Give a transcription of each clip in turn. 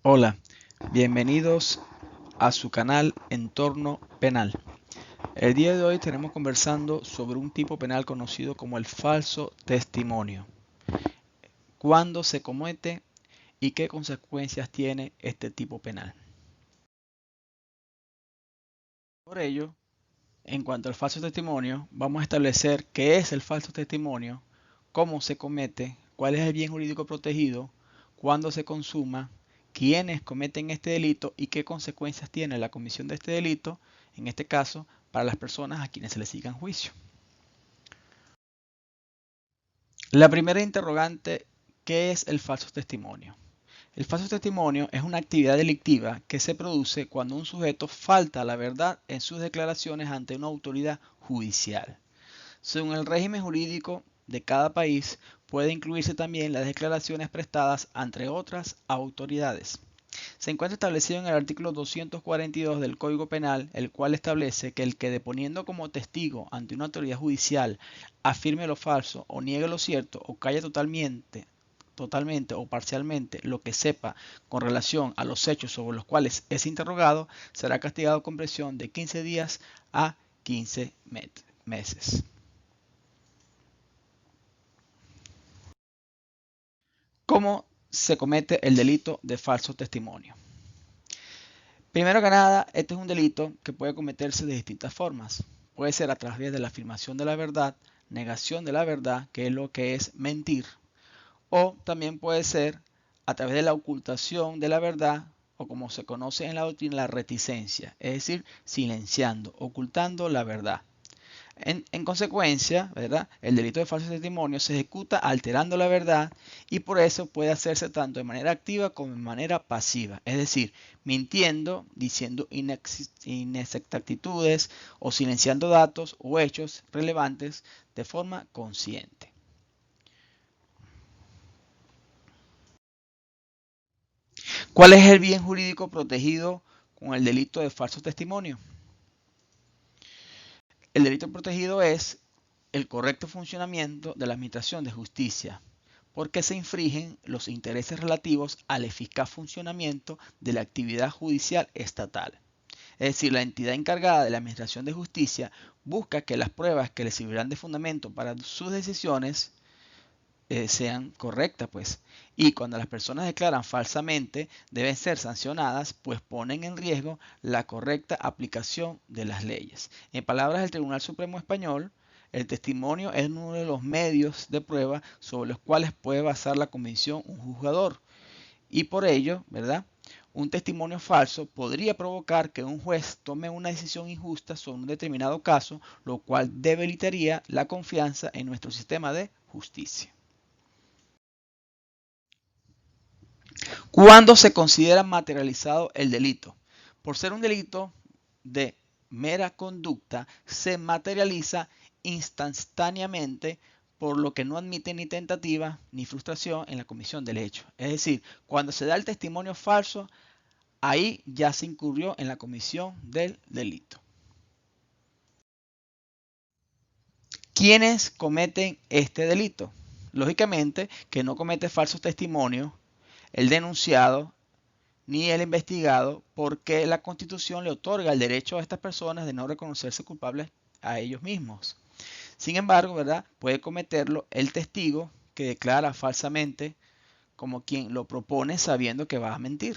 Hola, bienvenidos a su canal Entorno Penal. El día de hoy estaremos conversando sobre un tipo penal conocido como el falso testimonio. ¿Cuándo se comete y qué consecuencias tiene este tipo penal? Por ello, en cuanto al falso testimonio, vamos a establecer qué es el falso testimonio, cómo se comete, cuál es el bien jurídico protegido, cuándo se consuma, quiénes cometen este delito y qué consecuencias tiene la comisión de este delito, en este caso, para las personas a quienes se les siga en juicio. La primera interrogante, ¿qué es el falso testimonio? El falso testimonio es una actividad delictiva que se produce cuando un sujeto falta a la verdad en sus declaraciones ante una autoridad judicial. Según el régimen jurídico de cada país, puede incluirse también las declaraciones prestadas ante otras autoridades. Se encuentra establecido en el artículo 242 del Código Penal, el cual establece que el que deponiendo como testigo ante una autoridad judicial afirme lo falso o niegue lo cierto o calla totalmente o parcialmente lo que sepa con relación a los hechos sobre los cuales es interrogado, será castigado con prisión de 15 días a 15 meses. ¿Cómo se comete el delito de falso testimonio? Primero que nada, este es un delito que puede cometerse de distintas formas. Puede ser a través de la afirmación de la verdad, negación de la verdad, que es lo que es mentir, o también puede ser a través de la ocultación de la verdad, o como se conoce en la doctrina, la reticencia, es decir, silenciando, ocultando la verdad. En consecuencia, ¿verdad? El delito de falso testimonio se ejecuta alterando la verdad y por eso puede hacerse tanto de manera activa como de manera pasiva. Es decir, mintiendo, diciendo inexactitudes o silenciando datos o hechos relevantes de forma consciente. ¿Cuál es el bien jurídico protegido con el delito de falso testimonio? El delito protegido es el correcto funcionamiento de la Administración de Justicia, porque se infringen los intereses relativos al eficaz funcionamiento de la actividad judicial estatal. Es decir, la entidad encargada de la Administración de Justicia busca que las pruebas que le servirán de fundamento para sus decisiones sean correctas, pues. Y cuando las personas declaran falsamente, deben ser sancionadas, pues ponen en riesgo la correcta aplicación de las leyes. En palabras del Tribunal Supremo Español, el testimonio es uno de los medios de prueba sobre los cuales puede basar la convicción un juzgador. Y por ello, ¿verdad? Un testimonio falso podría provocar que un juez tome una decisión injusta sobre un determinado caso, lo cual debilitaría la confianza en nuestro sistema de justicia. ¿Cuándo se considera materializado el delito? Por ser un delito de mera conducta, se materializa instantáneamente, por lo que no admite ni tentativa ni frustración en la comisión del hecho. Es decir, cuando se da el testimonio falso, ahí ya se incurrió en la comisión del delito. ¿Quiénes cometen este delito? Lógicamente que no comete falsos testimonios el denunciado ni el investigado, porque la Constitución le otorga el derecho a estas personas de no reconocerse culpables a ellos mismos. Sin embargo, ¿verdad? Puede cometerlo el testigo que declara falsamente como quien lo propone sabiendo que va a mentir.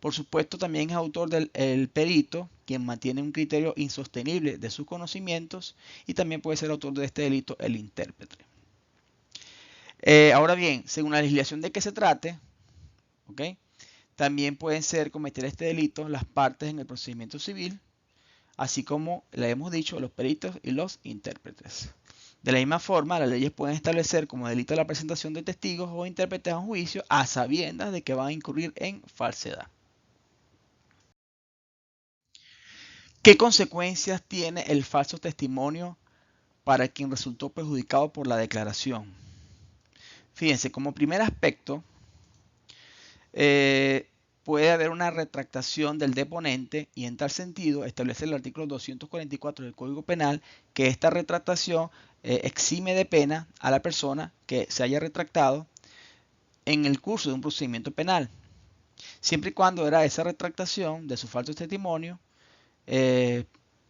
Por supuesto, también es autor del perito, quien mantiene un criterio insostenible de sus conocimientos, y también puede ser autor de este delito el intérprete. Ahora bien, según la legislación de que se trate, ¿ok? También pueden ser cometer este delito las partes en el procedimiento civil, así como le hemos dicho, los peritos y los intérpretes. De la misma forma, las leyes pueden establecer como delito la presentación de testigos o intérpretes a un juicio a sabiendas de que van a incurrir en falsedad. ¿Qué consecuencias tiene el falso testimonio para quien resultó perjudicado por la declaración? Fíjense, como primer aspecto, puede haber una retractación del deponente y en tal sentido establece el artículo 244 del Código Penal que esta retractación exime de pena a la persona que se haya retractado en el curso de un procedimiento penal. siempre y cuando esa retractación de su falso testimonio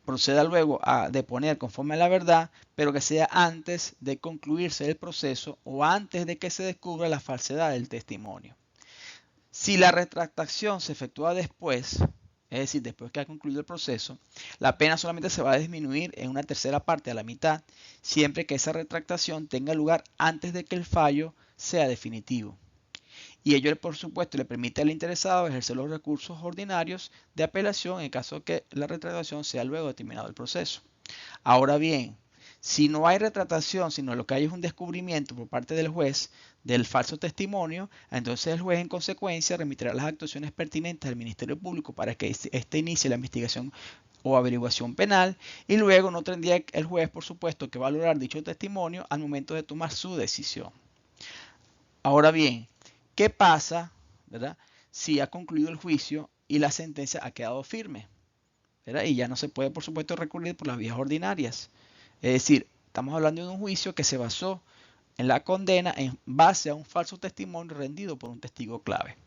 proceda luego a deponer conforme a la verdad, pero que sea antes de concluirse el proceso o antes de que se descubra la falsedad del testimonio. Si la retractación se efectúa después, es decir, después que ha concluido el proceso, la pena solamente se va a disminuir en una tercera parte, a la mitad, siempre que esa retractación tenga lugar antes de que el fallo sea definitivo. Y ello, por supuesto, le permite al interesado ejercer los recursos ordinarios de apelación en caso de que la retractación sea luego de terminado el proceso. Ahora bien, si no hay retractación, sino lo que hay es un descubrimiento por parte del juez del falso testimonio, entonces el juez en consecuencia remitirá las actuaciones pertinentes al Ministerio Público para que éste inicie la investigación o averiguación penal y luego no tendría el juez, por supuesto, que valorar dicho testimonio al momento de tomar su decisión. Ahora bien, ¿qué pasa, verdad, si ha concluido el juicio y la sentencia ha quedado firme? ¿Verdad? Y ya no se puede, por supuesto, recurrir por las vías ordinarias. Es decir, estamos hablando de un juicio que se basó en la condena en base a un falso testimonio rendido por un testigo clave.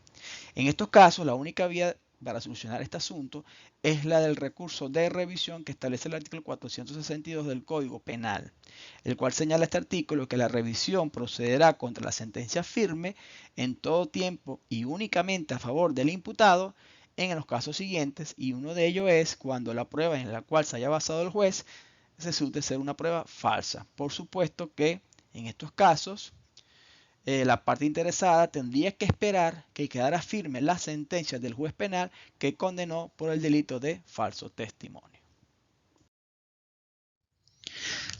En estos casos, la única vía para solucionar este asunto es la del recurso de revisión que establece el artículo 462 del Código Penal, el cual señala este artículo que la revisión procederá contra la sentencia firme en todo tiempo y únicamente a favor del imputado en los casos siguientes, y uno de ellos es cuando la prueba en la cual se haya basado el juez resulte ser una prueba falsa. Por supuesto que en estos casos la parte interesada tendría que esperar que quedara firme la sentencia del juez penal que condenó por el delito de falso testimonio.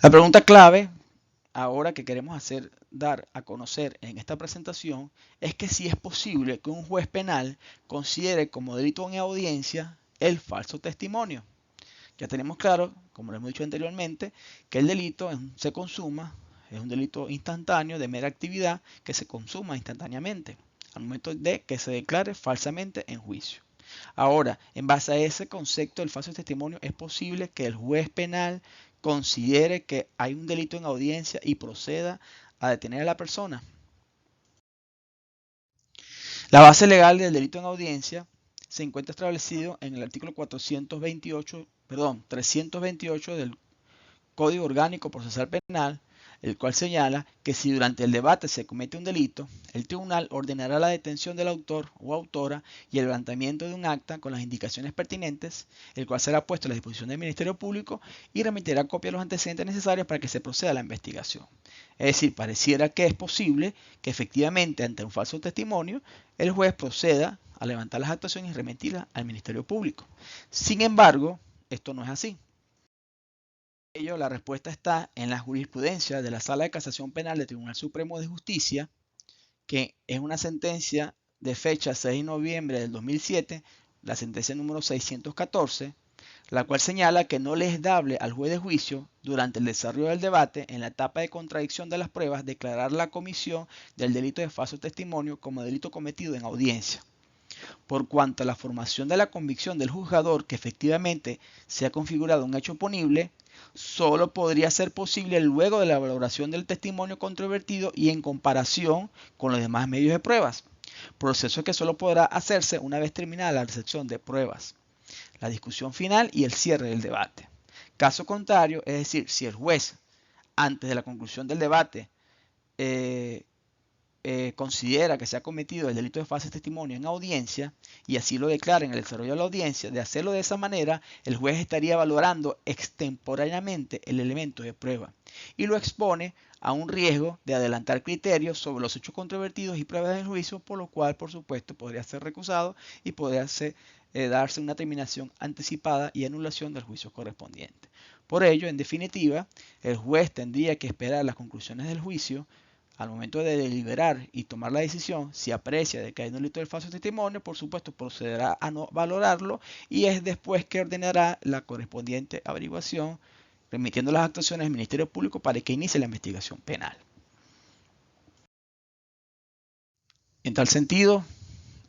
La pregunta clave ahora que queremos dar a conocer en esta presentación es que si es posible que un juez penal considere como delito en audiencia el falso testimonio. Ya tenemos claro, como lo hemos dicho anteriormente, que el delito se consuma, es un delito instantáneo de mera actividad que se consuma instantáneamente al momento de que se declare falsamente en juicio. Ahora, en base a ese concepto del falso testimonio, es posible que el juez penal considere que hay un delito en audiencia y proceda a detener a la persona. La base legal del delito en audiencia se encuentra establecido en el artículo 328 del Código Orgánico Procesal Penal, el cual señala que si durante el debate se comete un delito, el tribunal ordenará la detención del autor o autora y el levantamiento de un acta con las indicaciones pertinentes, el cual será puesto a la disposición del Ministerio Público y remitirá copia de los antecedentes necesarios para que se proceda a la investigación. Es decir, pareciera que es posible que efectivamente ante un falso testimonio el juez proceda a levantar las actuaciones y remitirlas al Ministerio Público. Sin embargo, esto no es así. La respuesta está en la jurisprudencia de la Sala de Casación Penal del Tribunal Supremo de Justicia, que es una sentencia de fecha 6 de noviembre del 2007, la sentencia número 614, la cual señala que no le es dable al juez de juicio, durante el desarrollo del debate, en la etapa de contradicción de las pruebas, declarar la comisión del delito de falso testimonio como delito cometido en audiencia. Por cuanto a la formación de la convicción del juzgador que efectivamente se ha configurado un hecho punible, solo podría ser posible luego de la valoración del testimonio controvertido y en comparación con los demás medios de pruebas, proceso que solo podrá hacerse una vez terminada la recepción de pruebas, la discusión final y el cierre del debate. Caso contrario, es decir, si el juez, antes de la conclusión del debate, considera que se ha cometido el delito de falso testimonio en audiencia y así lo declara en el desarrollo de la audiencia, de hacerlo de esa manera, el juez estaría valorando extemporáneamente el elemento de prueba y lo expone a un riesgo de adelantar criterios sobre los hechos controvertidos y pruebas del juicio, por lo cual, por supuesto, podría ser recusado y podría darse una terminación anticipada y anulación del juicio correspondiente. Por ello, en definitiva, el juez tendría que esperar las conclusiones del juicio. Al momento de deliberar y tomar la decisión, si aprecia de que hay un delito de falso testimonio, por supuesto procederá a no valorarlo y es después que ordenará la correspondiente averiguación, remitiendo las actuaciones al Ministerio Público para que inicie la investigación penal. En tal sentido,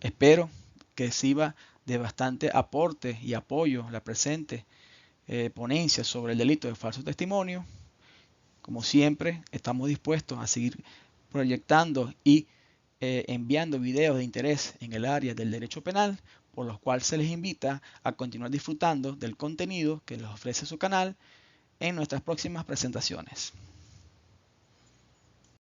espero que sirva de bastante aporte y apoyo la presente ponencia sobre el delito de falso testimonio. Como siempre, estamos dispuestos a seguir proyectando y enviando videos de interés en el área del derecho penal, por los cuales se les invita a continuar disfrutando del contenido que les ofrece su canal en nuestras próximas presentaciones.